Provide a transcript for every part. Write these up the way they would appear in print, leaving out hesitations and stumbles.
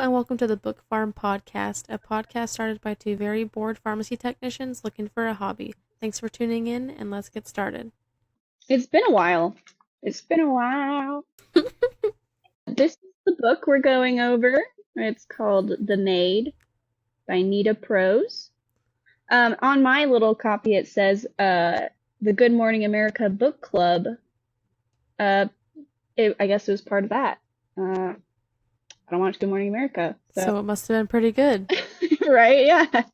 and welcome to the Book Pharm podcast, a podcast started by two very bored pharmacy technicians looking for a hobby. Thanks for tuning in, and let's get started. It's been a while. It's been a while. This is the book we're going over. It's called The Maid by Nita Prose. On my little copy, it says the Good Morning America Book Club. I guess it was part of that. I don't watch Good Morning America. So it must have been pretty good. Right? Yeah.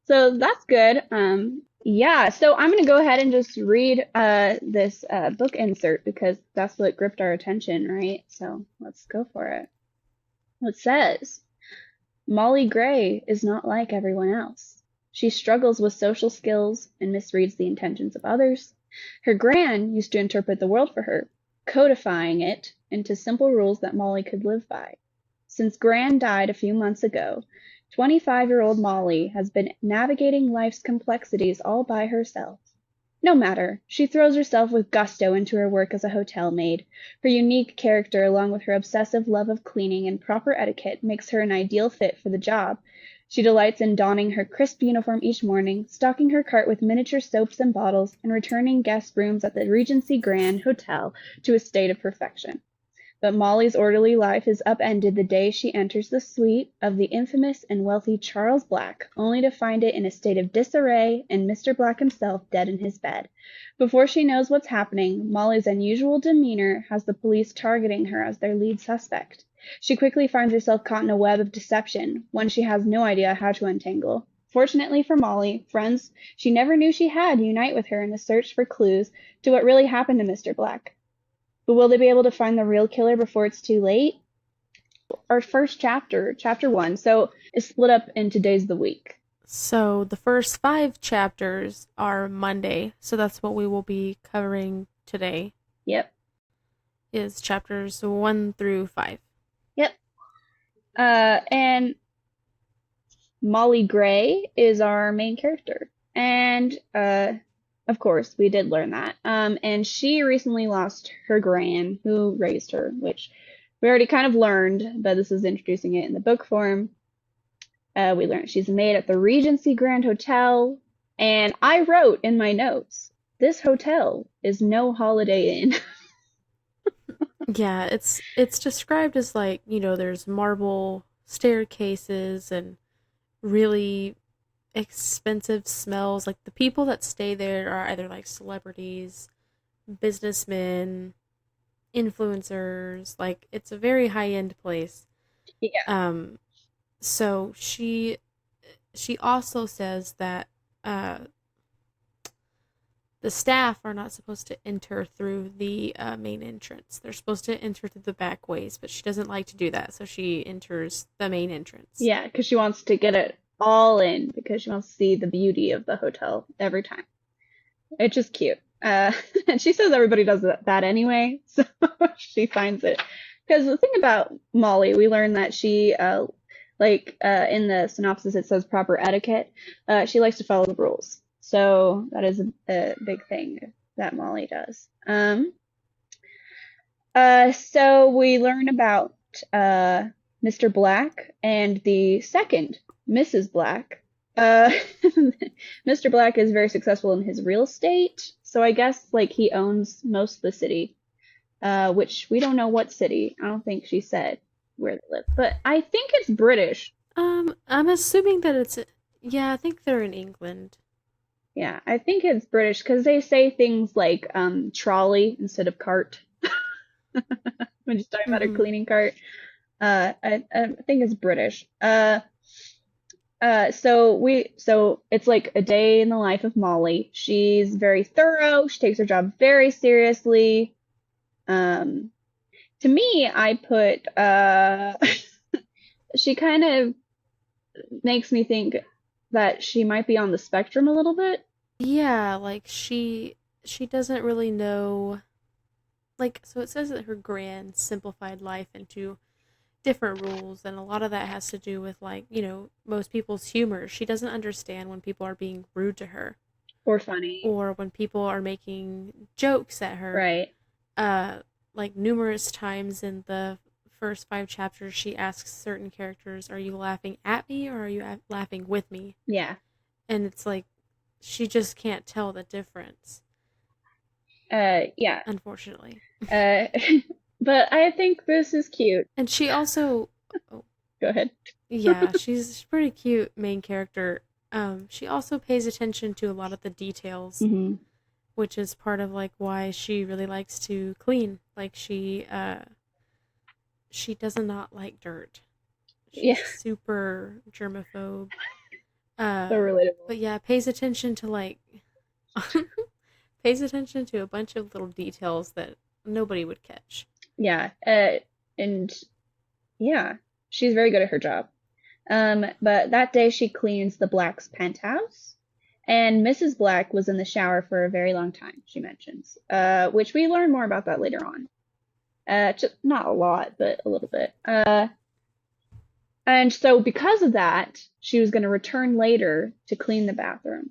So that's good. Yeah, so I'm going to go ahead and just read this book insert because that's what gripped our attention, right? So let's go for it. It says, Molly Gray is not like everyone else. She struggles with social skills and misreads the intentions of others. Her gran used to interpret the world for her, codifying it into simple rules that Molly could live by. Since Gran died a few months ago, 25-year-old Molly has been navigating life's complexities all by herself. No matter, she throws herself with gusto into her work as a hotel maid. Her unique character, along with her obsessive love of cleaning and proper etiquette, makes her an ideal fit for the job. She delights in donning her crisp uniform each morning, stocking her cart with miniature soaps and bottles, and returning guest rooms at the Regency Grande Hotel to a state of perfection. But Molly's orderly life is upended the day she enters the suite of the infamous and wealthy Charles Black, only to find it in a state of disarray and Mr. Black himself dead in his bed. Before she knows what's happening, Molly's unusual demeanor has the police targeting her as their lead suspect. She quickly finds herself caught in a web of deception, one she has no idea how to untangle. Fortunately for Molly, friends she never knew she had unite with her in the search for clues to what really happened to Mr. Black. But will they be able to find the real killer before it's too late? Our first chapter, chapter 1, so it's split up into days of the week. So the first 5 chapters are Monday, so that's what we will be covering today. Yep. Is chapters 1 through 5. Yep. And Molly Gray is our main character. And, of course, we did learn that. And she recently lost her gran, who raised her, which we already kind of learned, but this is introducing it in the book form. We learned she's a maid at the Regency Grande Hotel. And I wrote in my notes, this hotel is no Holiday Inn. Yeah, it's described as like, there's marble staircases and really expensive smells. Like the people that stay there are either like celebrities, businessmen, influencers. Like it's a very high-end place. Yeah. So she also says that the staff are not supposed to enter through the main entrance. They're supposed to enter through the back ways, but she doesn't like to do that, so she enters the main entrance. Yeah, because she wants to get it all in because she wants to see the beauty of the hotel every time. It's just cute. And she says everybody does that anyway, so she finds it. Because the thing about Molly, we learned that she, in the synopsis it says proper etiquette. She likes to follow the rules. So that is a big thing that Molly does. So we learn about Mr. Black and the second Mrs. Black. Mr. Black is very successful in his real estate, so I guess like he owns most of the city, which we don't know what city. I don't think she said where they live, but I think it's British. I'm assuming that I think they're in England. Yeah, I think it's British because they say things like trolley instead of cart when she's talking about her cleaning cart. I think it's British. So it's like a day in the life of Molly. She's very thorough. She takes her job very seriously. To me, I put she kind of makes me think that she might be on the spectrum a little bit. Yeah, like she doesn't really know. Like, so it says that her gran simplified life into different rules, and a lot of that has to do with like, most people's humor. She doesn't understand when people are being rude to her Or funny. or when people are making jokes at her. Right. Like numerous times in the first 5 chapters, she asks certain characters, "Are you laughing at me or are you laughing with me?" Yeah. And it's like she just can't tell the difference, Yeah. unfortunately. Uh, but I think this is cute. And she also, oh, Go ahead. yeah, she's a pretty cute main character. She also pays attention to a lot of the details, Hmm. which is part of like why she really likes to clean. Like she does not like dirt. Yeah, She's super germaphobe. so Uh, relatable. but yeah, pays attention to like pays attention to a bunch of little details that nobody would catch. Yeah. And yeah, she's very good at her job. But that day she cleans the Black's penthouse, and Mrs. Black was in the shower for a very long time, she mentions, which we learn more about that later on. Just not a lot, but a little bit. And so because of that, she was going to return later to clean the bathroom.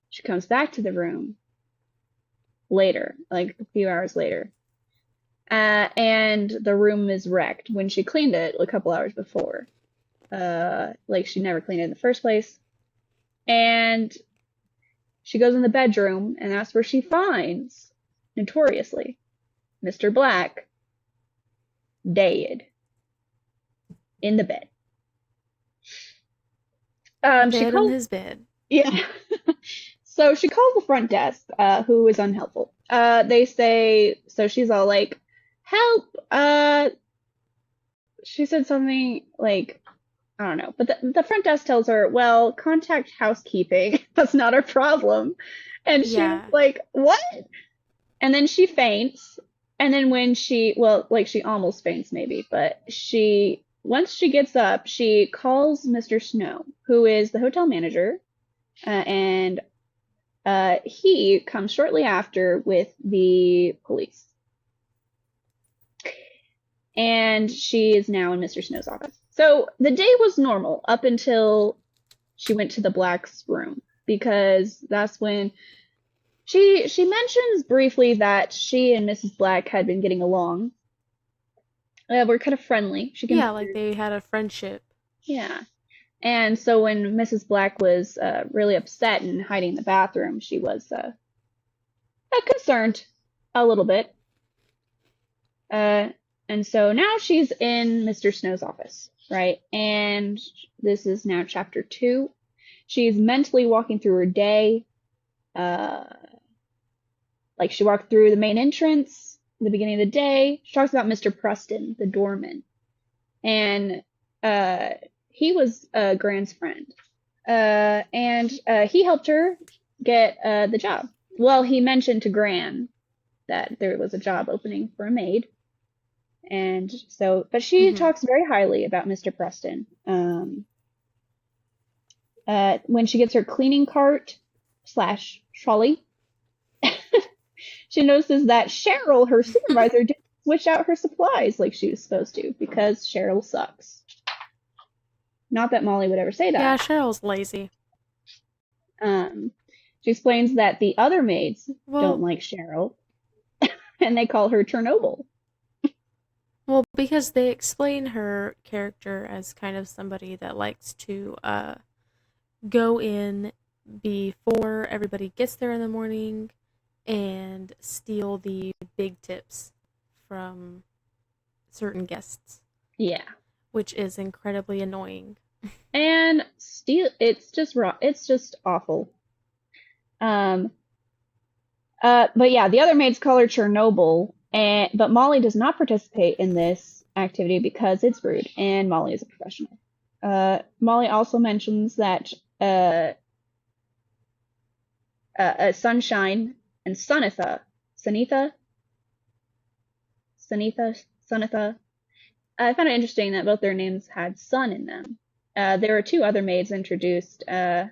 She comes back to the room later, like a few hours later, and the room is wrecked when she cleaned it a couple hours before. Like she never cleaned it in the first place. And she goes in the bedroom, and that's where she finds, notoriously, Mr. Black dead in the bed. She Dead in calls, his bed. yeah. So she calls the front desk, who is unhelpful. They say, so she's all like, "Help!" She said something like, I don't know, but the front desk tells her, "Well, contact housekeeping. That's not our problem." And she was Yeah. like, "What?" And then she faints. And then when well, like she almost faints maybe, but once she gets up, she calls Mr. Snow, who is the hotel manager, and he comes shortly after with the police. And she is now in Mr. Snow's office. So the day was normal up until she went to the Black's room, because that's when she mentions briefly that she and Mrs. Black had been getting along. Were kind of friendly. She Yeah, like considered, they had a friendship. yeah. And so when Mrs. Black was really upset and hiding in the bathroom, she was concerned a little bit. Uh, and so now she's in Mr. Snow's office, right? And this is now chapter 2. She's mentally walking through her day. Uh, like she walked through the main entrance at the beginning of the day. She talks about Mr. Preston, the doorman. And uh, he was Gran's friend. And he helped her get the job. Well, he mentioned to Gran that there was a job opening for a maid. And so, but she Hmm. talks very highly about Mr. Preston. When she gets her cleaning cart slash trolley, she notices that Cheryl, her supervisor, didn't switch out her supplies like she was supposed to, because Cheryl sucks. Not that Molly would ever say Yeah, that. Cheryl's lazy. Um, she explains that the other maids don't Well, like Cheryl, and they call her Chernobyl. well, because they explain her character as kind of somebody that likes to go in before everybody gets there in the morning and steal the big tips from certain guests, Yeah. which is incredibly annoying. And steal, it's just raw, it's just awful. Um, but yeah, the other maids call her Chernobyl, but Molly does not participate in this activity because it's rude, and Molly is a professional. Molly also mentions that uh, Sunshine and Sunitha, Sunitha. I found it interesting that both their names had sun in them. There were two other maids introduced. They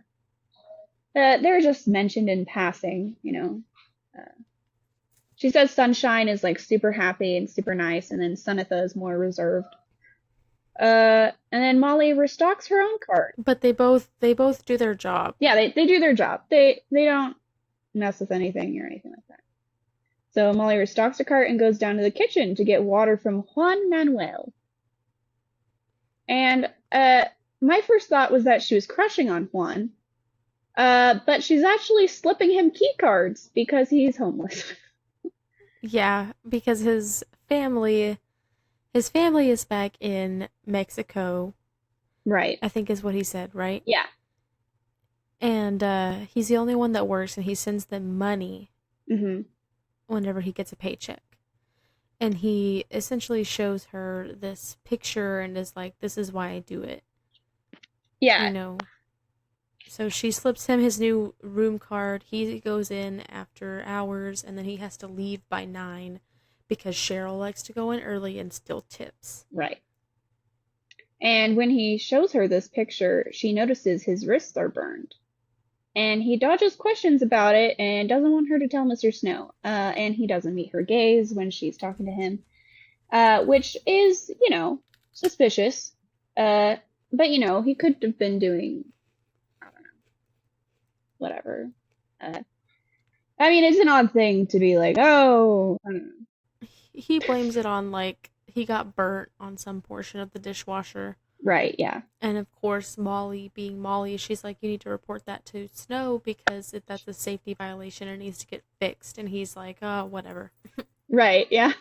were just mentioned in passing, you know. Uh, she says Sunshine is like super happy and super nice, and then Sunitha is more reserved. And then Molly restocks her own cart. But they both do their job. Yeah, they do their job. They don't mess with anything or anything like that. So Molly restocks her cart and goes down to the kitchen to get water from Juan Manuel. And my first thought was that she was crushing on Juan, but she's actually slipping him key cards because he's homeless. Yeah, because his family is back in Mexico, Right. I think is what he said, right? Yeah. And he's the only one that works, and he sends them money Hmm. whenever he gets a paycheck. And he essentially shows her this picture and is like, "This is why I do it," you Yeah. know. So she slips him his new room card. He goes in after hours, and then he has to leave by 9 because Cheryl likes to go in early and steal tips. Right. And when he shows her this picture, she notices his wrists are burned. And he dodges questions about it and doesn't want her to tell Mr. Snow. And he doesn't meet her gaze when she's talking to him, which is, suspicious. Uh, but, he could have been doing, I don't know, whatever. Uh, I mean, it's an odd thing to be like, oh, I don't know. He blames it on, like, he got burnt on some portion of the dishwasher. Right, yeah. And of course, Molly, being Molly, she's like, "You need to report that to Snow because that's a safety violation and it needs to get fixed." And he's like, "Oh, whatever." Right, yeah.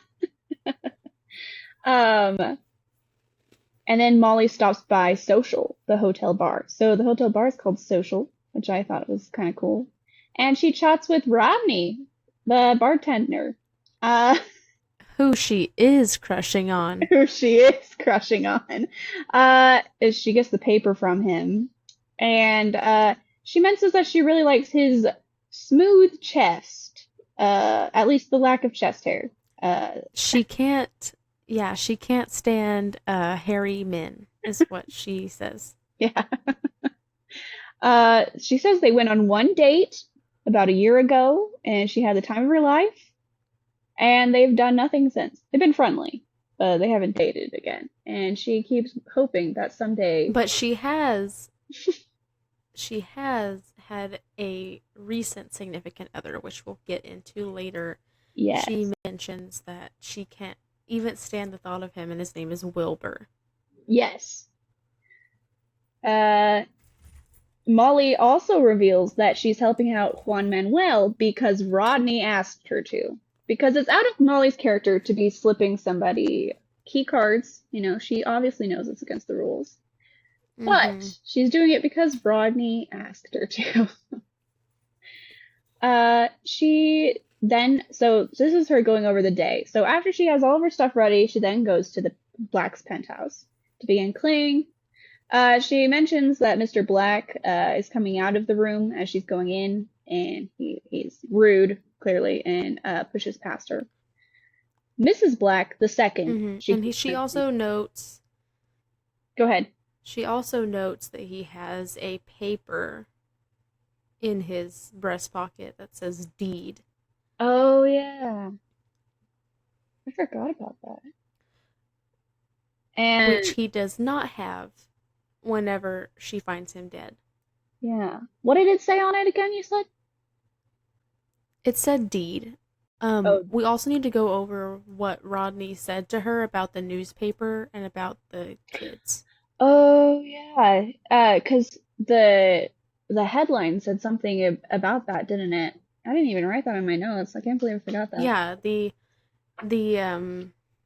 Um, and then Molly stops by Social, the hotel bar. So the hotel bar is called Social, which I thought was kind of cool. And she chats with Rodney, the bartender, uh, Who she is crushing on. who she is crushing on. Is she gets the paper from him, and she mentions that she really likes his smooth chest, at least the lack of chest hair. Uh, She can't, yeah, she can't stand hairy men, is what she says. yeah. She says they went on one date about a year ago, and she had the time of her life, and they've done nothing since. They've been friendly, but they haven't dated again. And she keeps hoping that someday, But she has had a recent significant other, which we'll get into later. She yes, mentions that she can't even stand the thought of him, and his name is Wilbur. yes. Uh, Molly also reveals that she's helping out Juan Manuel because Rodney asked her to. Because it's out of Molly's character to be slipping somebody key cards. She obviously knows it's against the rules. Mm-hmm. But she's doing it because Rodney asked her to. So this is her going over the day. So after she has all of her stuff ready, she then goes to the Black's penthouse to begin cleaning. She mentions that Mr. Black is coming out of the room as she's going in, and he's rude, clearly, and pushes past her. Mrs. Black, the second, Mm-hmm. she And he, keeps she mentioning. also notes Go ahead. she also notes that he has a paper in his breast pocket that says deed, Oh, yeah. I forgot about that. which And he does not have whenever she finds him dead. yeah. What did it say on it again, you said? It said deed. Oh, We also need to go over what Rodney said to her about the newspaper and about the kids. oh yeah. 'Cause the headline said something about that, didn't it? I didn't even write that in my notes. I can't believe I forgot that. Yeah, the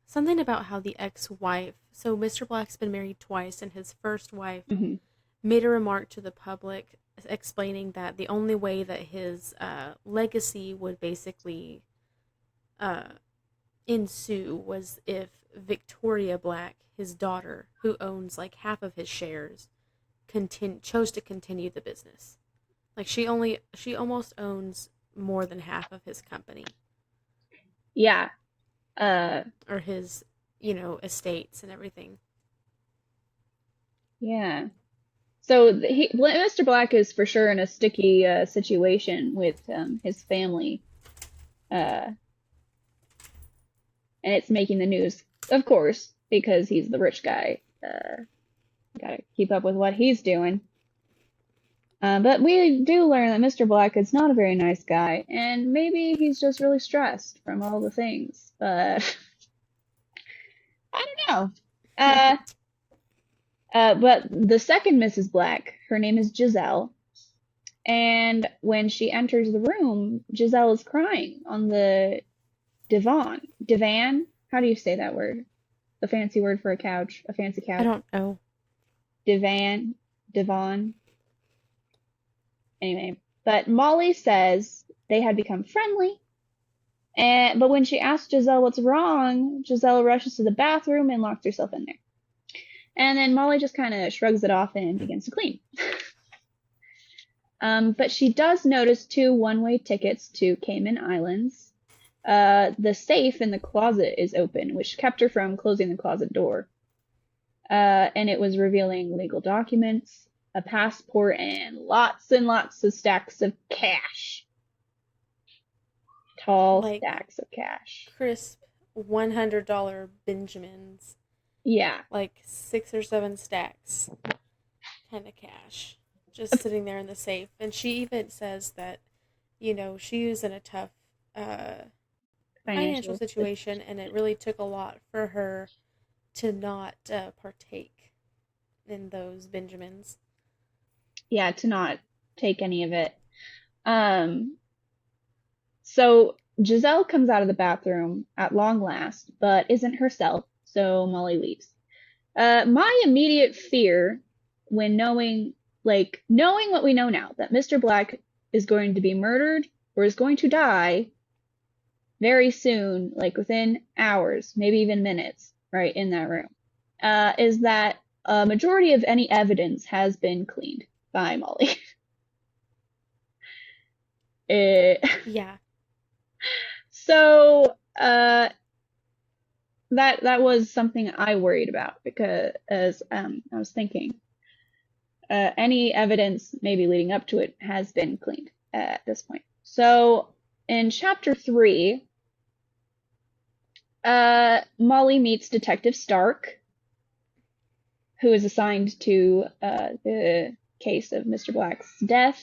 something about how the ex-wife. So Mr. Black's been married twice, and his first wife Hmm. made a remark to the public explaining that the only way that his legacy would basically uh, ensue was if Victoria Black, his daughter, who owns like half of his shares, chose to continue the business. Like she almost owns more than half of his company Yeah. Uh, or his, estates and everything. yeah. So Mr. Black is for sure in a sticky situation with his family, uh, and it's making the news, of course, because he's the rich guy. Gotta keep up with what he's doing. But we do learn that Mr. Black is not a very nice guy, and maybe he's just really stressed from all the things. But I don't know. Uh, But the second Mrs. Black, her name is Giselle, and when she enters the room, Giselle is crying on the divan. Divan? How do you say that word? The fancy word for a couch, a fancy I couch. don't know. Divan, divan. Anyway, but Molly says they had become friendly. But when she asks Giselle what's wrong, Giselle rushes to the bathroom and locks herself in there. And then Molly just kind of shrugs it off and begins to clean. But she does notice two one-way tickets to Cayman Islands. The safe in the closet is open, which kept her from closing the closet door. And it was revealing legal documents, a passport, and lots of stacks of cash. Tall Like stacks of cash. crisp $100 Benjamins, Yeah. like 6 or 7 stacks kind of cash, just sitting there in the safe. And she even says that, she was in a tough uh, financial Financial. situation, and it really took a lot for her to not partake in those Benjamins. Yeah, to not take any of it. Um, so Giselle comes out of the bathroom at long last, but isn't herself, so Molly leaves. My immediate fear when knowing what we know now, that Mr. Black is going to be murdered or is going to die very soon, like within hours, maybe even minutes, right, in that room, is that a majority of any evidence has been cleaned by Molly. It, Yeah. so that was something I worried about because I was thinking any evidence maybe leading up to it has been cleaned at this point. So in chapter 3, Molly meets Detective Stark, who is assigned to the case of Mr. Black's death.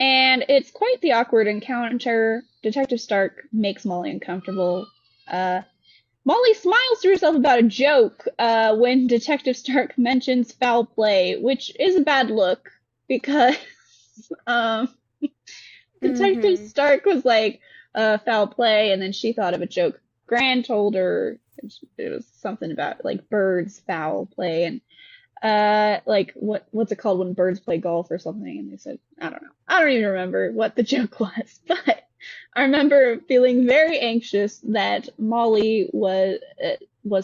And it's quite the awkward encounter. Detective Stark makes Molly uncomfortable. Molly smiles to herself about a joke when Detective Stark mentions foul play, which is a bad look because um, Detective Mm-hmm. Stark was like, foul play, and then she thought of a joke Gran told her. It was something about like birds foul play, and like what's it called when birds play golf or something, and they said, I don't know. I don't even remember what the joke was, but I remember feeling very anxious that Molly was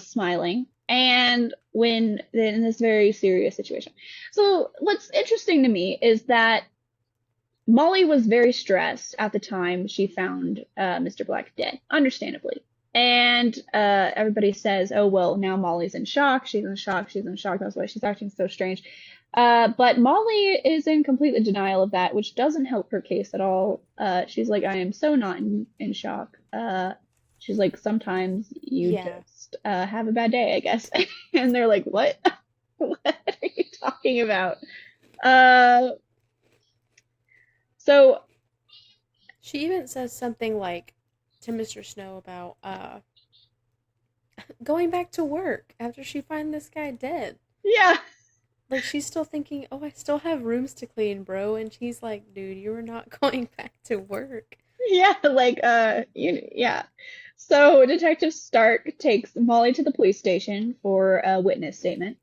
smiling, and when in this very serious situation. So what's interesting to me is that Molly was very stressed at the time she found Mr. Black dead, understandably. And everybody says, oh, well, now Molly's in shock. She's in shock. She's in shock. That's why she's acting so strange. But Molly is in complete denial of that, which doesn't help her case at all. She's like, I am so not in shock. She's like, sometimes you Yeah. just have a bad day, I guess. And they're like, what? What are you talking about? Uh, so She even says something like to Mr. Snow about going back to work after she finds this guy dead. yeah, Like she's still thinking, "Oh, I still have rooms to clean, bro." And she's like, "Dude, you are not going back to work." yeah, like yeah. So Detective Stark takes Molly to the police station for a witness statement.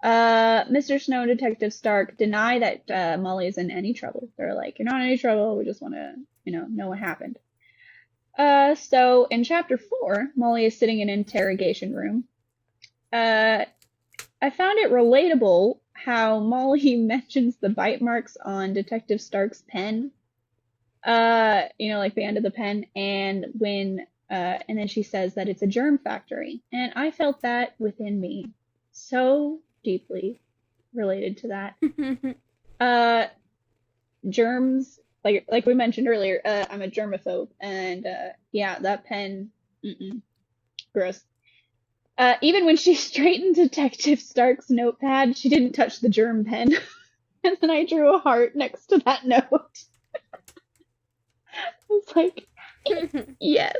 Mr. Snow and Detective Stark deny that Molly is in any trouble. They're like, you're not in any trouble. We just want to, know what happened. So in chapter 4, Molly is sitting in an interrogation room. Uh, I found it relatable how Molly mentions the bite marks on Detective Stark's pen. Like the end of the pen, and and then she says that it's a germ factory, and I felt that within me so deeply related to that. Uh, Germs, like we mentioned earlier, I'm a germaphobe, and yeah, that pen, gross. Even when she straightened Detective Stark's notepad, she didn't touch the germ pen, and then I drew a heart next to that note. It's like, yes.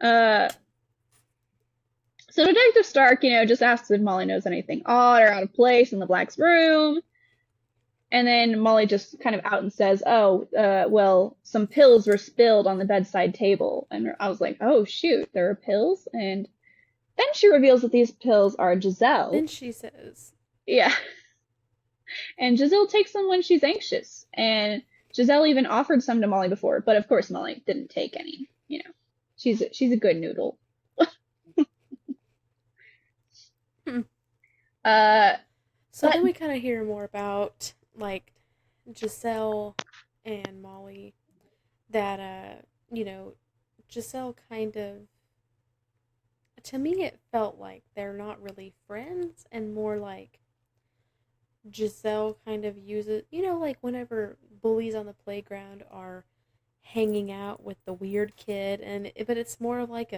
Uh, So Detective Stark, just asks if Molly knows anything odd or out of place in the Black's room. And then Molly just kind of out and says, "Oh, well, some pills were spilled on the bedside table." And I was like, "Oh, shoot, there are pills?" And then she reveals that these pills are Giselle. Then she says, Yeah. And Giselle takes them when she's anxious. And Giselle even offered some to Molly before, but of course Molly didn't take any. She's a good noodle. hmm. Uh, So but then we kind of hear more about, like, Giselle and Molly, that, you know, Giselle kind of, to me, it felt like they're not really friends and more like Giselle kind of uses, like whenever bullies on the playground are hanging out with the weird kid, but it's more like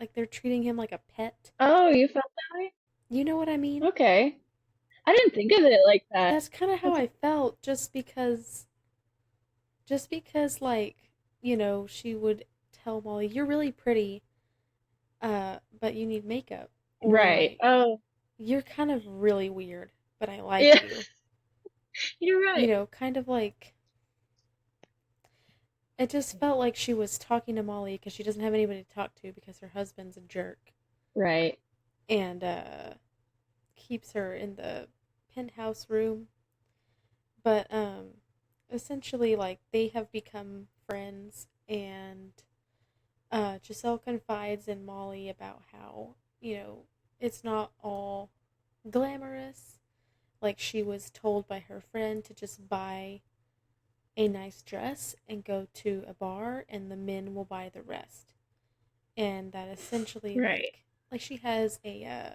like they're treating him like a pet. oh, you felt that way? You know what I mean? Okay. I didn't think of it like that. That's kind of how That's I felt, just because, like, she would tell Molly, "You're really pretty, but you need makeup," or right. like, Oh, "You're kind of really weird, but I like yeah, you." you're right. Kind of like it just felt like she was talking to Molly because she doesn't have anybody to talk to because her husband's a jerk Right. and keeps her in the penthouse room. But essentially, like, they have become friends, and Giselle confides in Molly about how, it's not all glamorous. Like, she was told by her friend to just buy a nice dress and go to a bar, and the men will buy the rest. And that essentially, Right. like she has a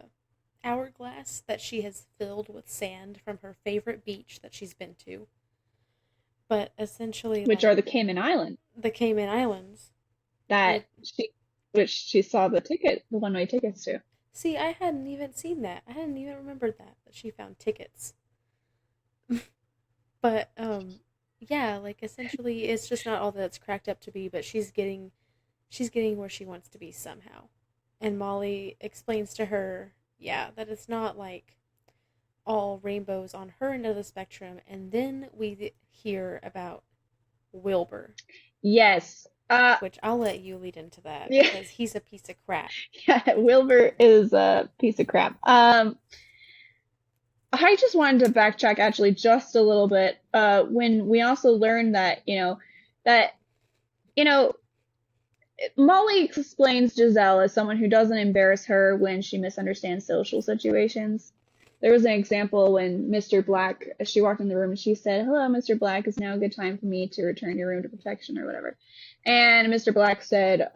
hourglass that she has filled with sand from her favorite beach that she's been to. But essentially, Which are like, the Cayman Islands the Cayman Islands. that Which, which she saw the one-way tickets to. see, I hadn't even seen that. I hadn't even remembered that she found tickets. But yeah, like, essentially it's just not all that it's cracked up to be, but she's getting where she wants to be somehow. And Molly explains to her, yeah, that it's not like all rainbows on her end of the spectrum. And then we hear about Wilbur, Yes. which I'll let you lead into that Yeah, because he's a piece of crap. yeah, Wilbur is a piece of crap. I just wanted to backtrack actually just a little bit, when we also learned that, you know, Molly explains Giselle as someone who doesn't embarrass her when she misunderstands social situations. There was an example when Mr. Black, she walked in the room and she said, "Hello, Mr. Black, is now a good time for me to return your room to protection," or whatever. And Mr. Black said,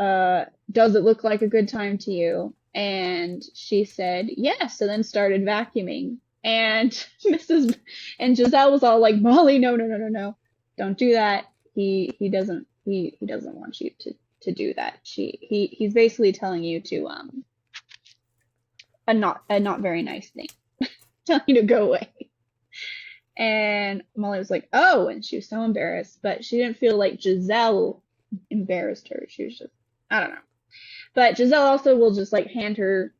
"Does it look like a good time to you?" And she said, "Yes," and then started vacuuming. And Mrs. and Giselle was all like, "Molly, no, no, no, no, no, don't do that. He doesn't want you to do that. He's basically telling you to a not very nice thing, telling you to go away." And Molly was like, "Oh," and she was so embarrassed, but she didn't feel like Giselle embarrassed her. She was just, I don't know. But Giselle also will just like hand her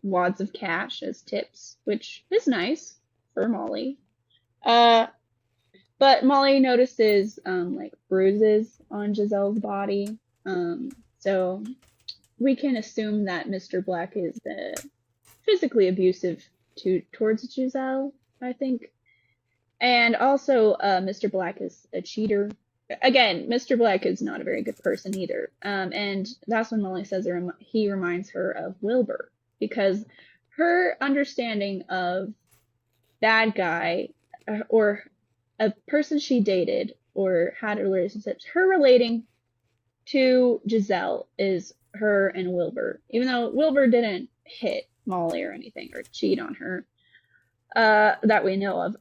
wads of cash as tips, which is nice for Molly. Uh, but Molly notices like bruises on Giselle's body. So we can assume that Mr. Black is physically abusive towards Giselle, I think. And also, Mr. Black is a cheater. Again, Mr. Black is not a very good person either. And that's when Molly says he reminds her of Wilbur, because her understanding of bad guy, or a person she dated or had a relationship, her relating to Giselle is her and Wilbur, even though Wilbur didn't hit Molly or anything or cheat on her, that we know of.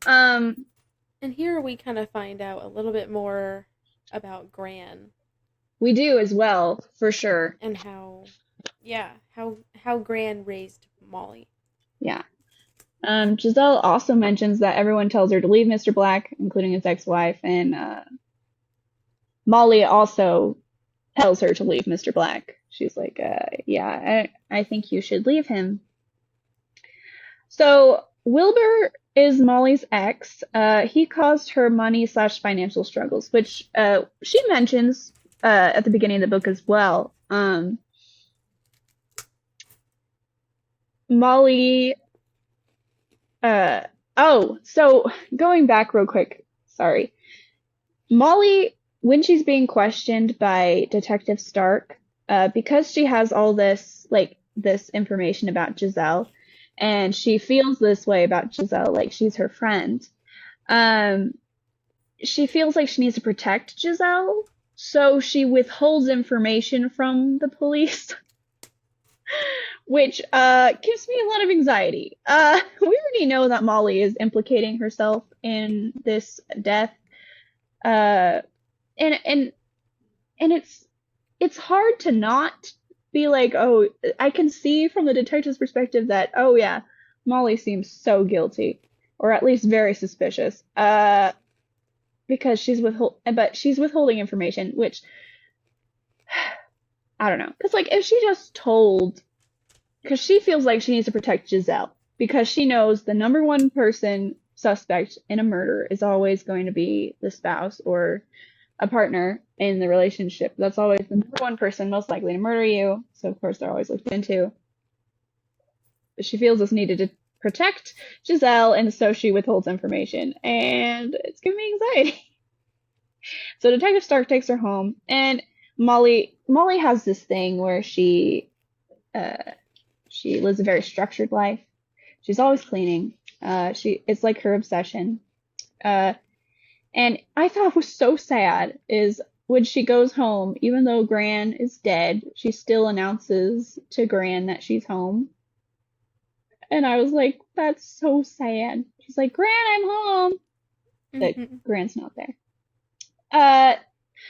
And here we kind of find out a little bit more about Gran We do as well, for sure. and yeah, how Gran raised Molly. Yeah. Giselle also mentions that everyone tells her to leave Mr. Black, including his ex-wife, and Molly also tells her to leave Mr. Black. She's like, yeah, I think you should leave him. So Wilbur is Molly's ex. He caused her money slash financial struggles, which she mentions at the beginning of the book as well. Molly, uh, oh, so going back real quick, sorry. Molly, when she's being questioned by Detective Stark, because she has all this, like, this information about Giselle, and she feels this way about Giselle, like she's her friend, um, she feels like she needs to protect Giselle, so she withholds information from the police, which gives me a lot of anxiety. We already know that Molly is implicating herself in this death, uh, and and and it's hard to not be like, oh, I can see from the detective's perspective that, oh yeah, Molly seems so guilty, or at least very suspicious, because she's withholding information, which I don't know, because like if she just told, because she feels like she needs to protect Giselle, because she knows the number one person suspect in a murder is always going to be the spouse or a partner in the relationship. That's always the number one person most likely to murder you. So of course they're always looked into. But she feels this needed to protect Giselle, and so she withholds information, and it's giving me anxiety. So Detective Stark takes her home, and Molly has this thing where uh, she lives a very structured life. She's always cleaning. She it's like her obsession. Uh, And I thought was so sad is when she goes home, even though Gran is dead, she still announces to Gran that she's home. And I was like, that's so sad. She's like, Gran, I'm home. But Hmm. Gran's not there. Uh,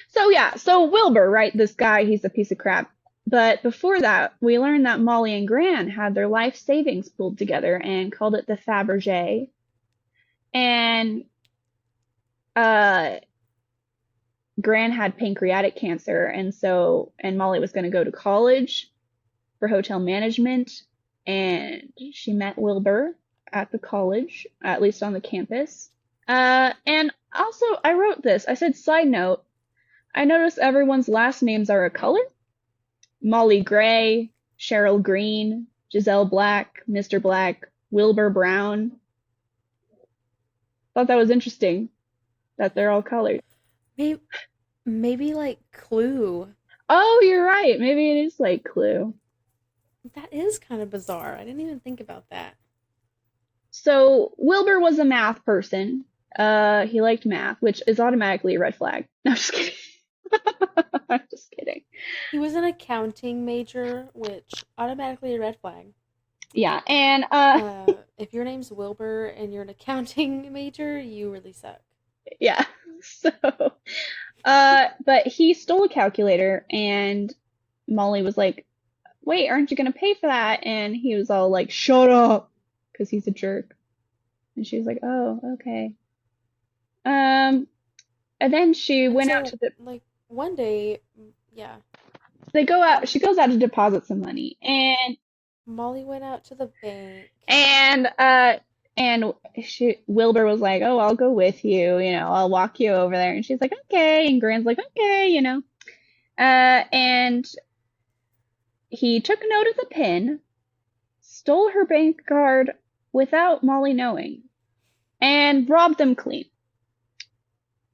so yeah, so Wilbur, right? This guy, he's a piece of crap. But before that, we learned that Molly and Gran had their life savings pooled together and called it the Fabergé. And uh, Gran had pancreatic cancer, and Molly was going to go to college for hotel management, and she met Wilbur at the college, at least on the campus. And also, I wrote this. I said, side note, I noticed everyone's last names are a color. Molly Gray, Cheryl Green, Giselle Black, Mr. Black, Wilbur Brown. Thought that was interesting that they're all colored. Maybe, maybe like Clue. Oh, you're right. Maybe it is like Clue. That is kind of bizarre. I didn't even think about that. So Wilbur was a math person. He liked math, which is automatically a red flag. No, I'm just kidding. I'm just kidding. He was an accounting major, which automatically a red flag. Yeah, and If your name's Wilbur and you're an accounting major, you really suck. yeah. So but he stole a calculator, and Molly was like, "Wait, aren't you gonna pay for that?" And he was all like, "Shut up," because he's a jerk. And she was like, "Oh, okay." Um, and then she And went out so, to the like, one day, yeah, they go out. She goes out to deposit some money, Molly went out to the bank. and uh and Wilbur was like, "Oh, I'll go with you, I'll walk you over there." And she's like, "Okay." And Gran's like, "Okay." And he took note of the pin, stole her bank card without Molly knowing, and robbed them clean.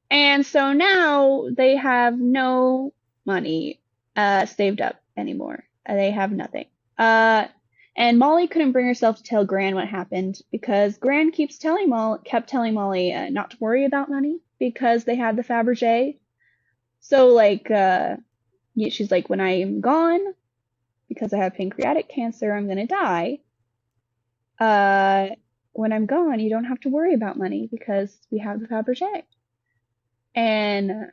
And so now they have no money saved up anymore. They have nothing. And Molly couldn't bring herself to tell Gran what happened because Gran kept telling Molly not to worry about money because they had the Fabergé. So like, she's like, when I am gone, because I have pancreatic cancer, I'm gonna die. Uh, when I'm gone, you don't have to worry about money because we have the Fabergé. And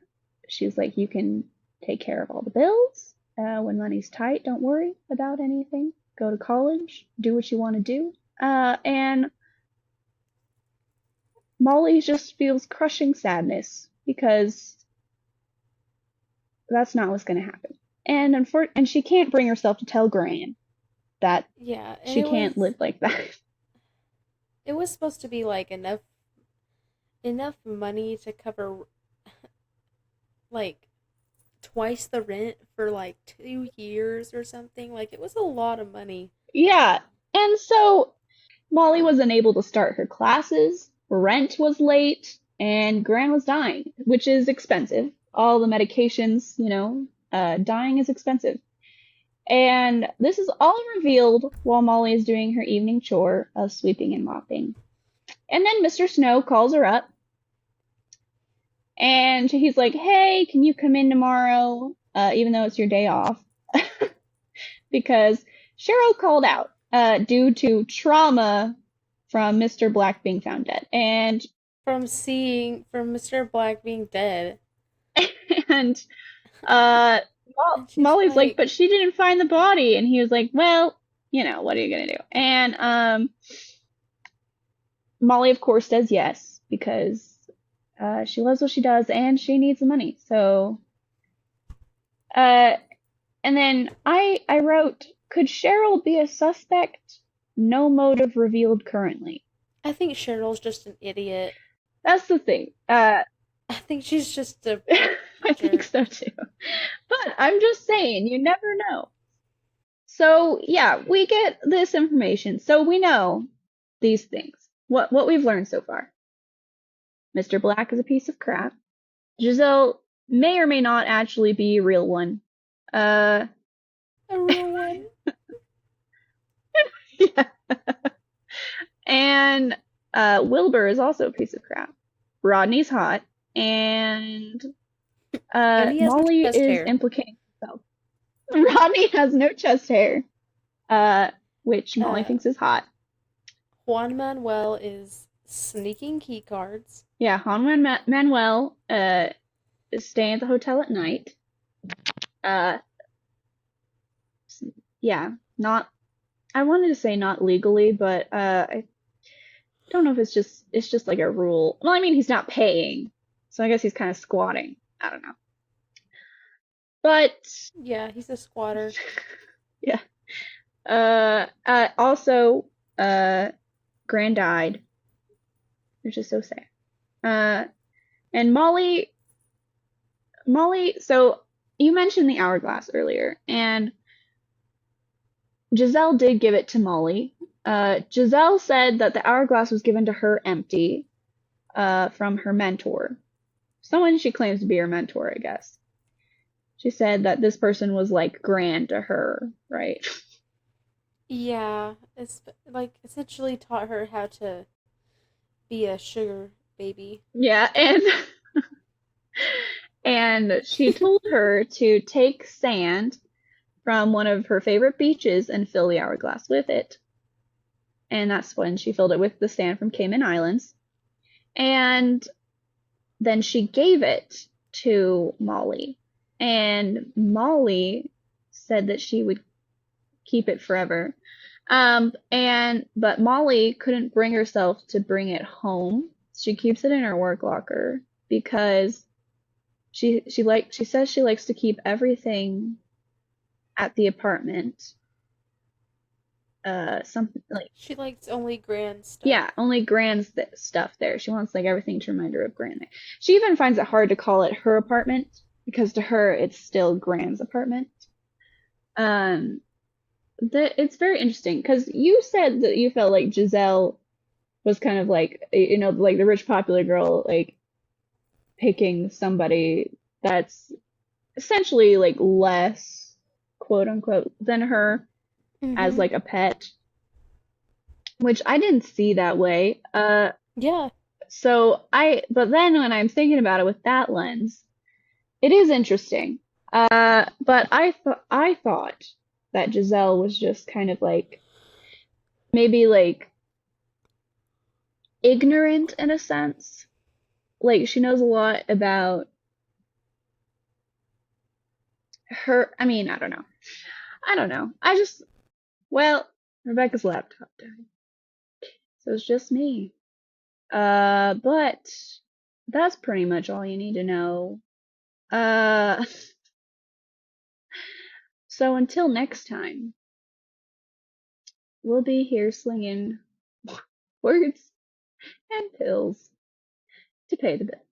she's like, you can take care of all the bills. When money's tight, don't worry about anything. Go to college, do what you want to do. And Molly just feels crushing sadness because that's not what's going to happen. and she can't bring herself to tell Gran that Yeah, and she can't live like that. it was supposed to be like enough money to cover like twice the rent for like 2 years or something. Like it was a lot of money. Yeah, and so Molly was unable to start her classes, rent was late, and Gran was dying, which is expensive. All the medications, dying is expensive. And this is all revealed while Molly is doing her evening chore of sweeping and mopping. And then Mr. Snow calls her up, and he's like, "Hey, can you come in tomorrow, even though it's your day off?" Because Cheryl called out due to trauma from Mr. Black being found dead. From Mr. Black being dead. And uh, And she's Molly's like, like, "But she didn't find the body," and he was like, "Well, what are you gonna do?" And Molly, of course, says yes because she loves what she does and she needs the money. So, uh, and then I wrote, could Cheryl be a suspect? No motive revealed currently. I think Cheryl's just an idiot. That's the thing. I think she's just a I think jerk. so too. But I'm just saying, you never know. So yeah, we get this information. So we know these things. What we've learned so far. Mr. Black is a piece of crap. Giselle may or may not actually be a real one. Uh, A real one. yeah. And Wilbur is also a piece of crap. Rodney's hot, and And he has no Molly chest is hair. implicating herself. Rodney has no chest hair, uh, which Molly Uh, thinks is hot. Juan Manuel is sneaking key cards. Yeah, Manuel is staying at the hotel at night. Uh, yeah, not. I wanted to say not legally, but I don't know if it's just like a rule. Well, I mean he's not paying, so I guess he's kind of squatting. I don't know, but Yeah, he's a squatter. yeah. Also, Gran died, which is so sad. Uh, and Molly. So you mentioned the hourglass earlier, and Giselle did give it to Molly. Giselle said that the hourglass was given to her empty, from her mentor. Someone she claims to be her mentor, I guess. She said that this person was like grand to her, right? Yeah, it's like essentially taught her how to be a sugar baby. Yeah, and she told her to take sand from one of her favorite beaches and fill the hourglass with it. And that's when she filled it with the sand from Cayman Islands. And then she gave it to Molly. And Molly said that she would keep it forever. But Molly couldn't bring herself to bring it home. She keeps it in her work locker because she says she likes to keep everything at the apartment. Something like, She likes only grand stuff. yeah, only Gran's stuff there. She wants like everything to remind her of Gran there. She even finds it hard to call it her apartment because to her it's still Gran's apartment. Um, it's very interesting because you said that you felt like Giselle was kind of like, like the rich popular girl, like picking somebody that's essentially like less quote unquote than her as Mm-hmm. like a pet, which I didn't see that way. Yeah. But then when I'm thinking about it with that lens, it is interesting. But I thought that Giselle was just kind of like maybe like ignorant in a sense. Like she knows a lot about her. I mean, I don't know. I don't know. Well, Rebecca's laptop died, so it's just me. But that's pretty much all you need to know. Uh, So until next time, we'll be here slinging words and pills to pay the bill.